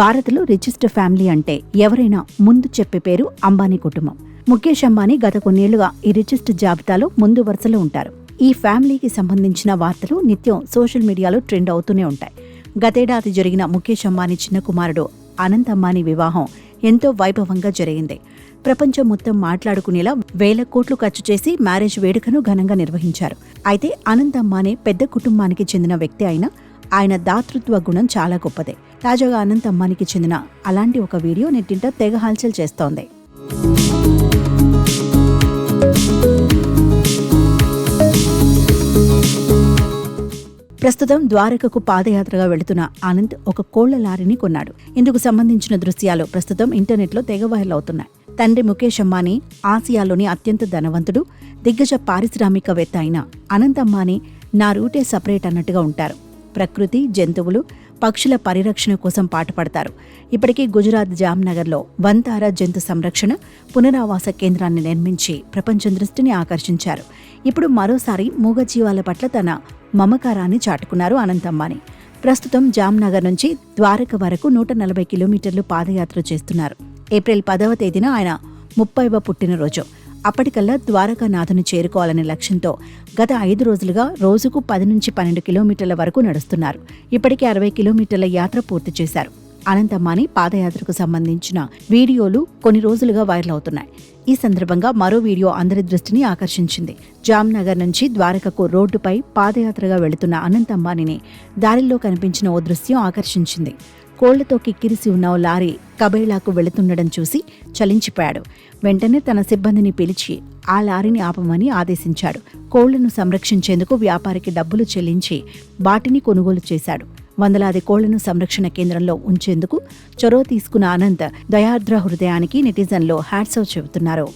భారత్లో richest family అంటే ఎవరైనా ముందు చెప్పే పేరు అంబానీ కుటుంబం. ముఖేష్ అంబానీ గత కొన్నేళ్లుగా ఈ రిచెస్ట్ జాబితాలో ముందు వరుసలో ఉంటారు. ఈ ఫ్యామిలీకి సంబంధించిన వార్తలు నిత్యం సోషల్ మీడియాలో ట్రెండ్ అవుతూనే ఉంటాయి. గతేడాది జరిగిన ముఖేష్ అంబానీ చిన్న కుమారుడు అనంత్ అంబానీ వివాహం ఎంతో వైభవంగా జరిగింది. ప్రపంచం మొత్తం మాట్లాడుకునేలా వేల కోట్లు ఖర్చు చేసి మ్యారేజ్ వేడుకను ఘనంగా నిర్వహించారు. అయితే అనంత్ అంబానీ పెద్ద కుటుంబానికి చెందిన వ్యక్తి అయినా ఆయన దాతృత్వ గుణం చాలా గొప్పదే. తాజాగా అనంత్ అంబానీకి చెందిన అలాంటి ఒక వీడియో నెట్టింట తెగ హల్చల్ చేస్తోంది. ప్రస్తుతం ద్వారకకు పాదయాత్రగా వెళుతున్న అనంత్ ఒక కోళ్ల లారీని కొన్నాడు. ఇందుకు సంబంధించిన దృశ్యాలు ప్రస్తుతం ఇంటర్నెట్లో తెగ వైరల్ అవుతున్నాయి. తండ్రి ముఖేష్ అంబానీ ఆసియాలోని అత్యంత ధనవంతుడు, దిగ్గజ పారిశ్రామికవేత్త అయిన అనంత్ అంబానీ నా రూటే సపరేట్ అన్నట్టుగా ఉంటారు. ప్రకృతి, జంతువులు, పక్షుల పరిరక్షణ కోసం పాటుపడతారు. ఇప్పటికీ గుజరాత్ జామ్నగర్లో వంతార జంతు సంరక్షణ పునరావాస కేంద్రాన్ని నిర్మించి ప్రపంచం దృష్టిని ఆకర్షించారు. ఇప్పుడు మరోసారి మూగజీవాల పట్ల తన మమకారాన్ని చాటుకున్నారు అనంత్ అంబానీ. ప్రస్తుతం జామ్నగర్ నుంచి ద్వారక వరకు 140 కిలోమీటర్లు పాదయాత్ర చేస్తున్నారు. ఏప్రిల్ 10వ తేదీన ఆయన 30వ పుట్టినరోజు. అప్పటికల్లా ద్వారకానాథుని చేరుకోవాలనే లక్ష్యంతో గత 5 రోజులుగా రోజుకు 10 నుంచి 12 కిలోమీటర్ల వరకు నడుస్తున్నారు. ఇప్పటికే 60 కిలోమీటర్ల యాత్ర పూర్తి చేశారు. అనంత్ అంబానీ పాదయాత్రకు సంబంధించిన వీడియోలు కొన్ని రోజులుగా వైరల్ అవుతున్నాయి. ఈ సందర్భంగా మరో వీడియో అందరి దృష్టిని ఆకర్షించింది. జామ్నగర్ నుంచి ద్వారకకు రోడ్డుపై పాదయాత్రగా వెళుతున్న అనంత్ అంబానీని దారిలో కనిపించిన ఓ దృశ్యం ఆకర్షించింది. కోళ్లతో కిక్కిరిసి ఉన్న ఓ లారీ కబేళాకు వెళుతుండడం చూసి చలించిపోయాడు. వెంటనే తన సిబ్బందిని పిలిచి ఆ లారీని ఆపమని ఆదేశించాడు. కోళ్లను సంరక్షించేందుకు వ్యాపారికి డబ్బులు చెల్లించి వాటిని కొనుగోలు చేశాడు. వందలాది కోళ్లను సంరక్షణ కేంద్రంలో ఉంచేందుకు చొరవ తీసుకున్న అనంత్ దయార్ద్ర హృదయానికి నెటిజన్లు హ్యాట్స్ ఆఫ్ చెబుతున్నారు.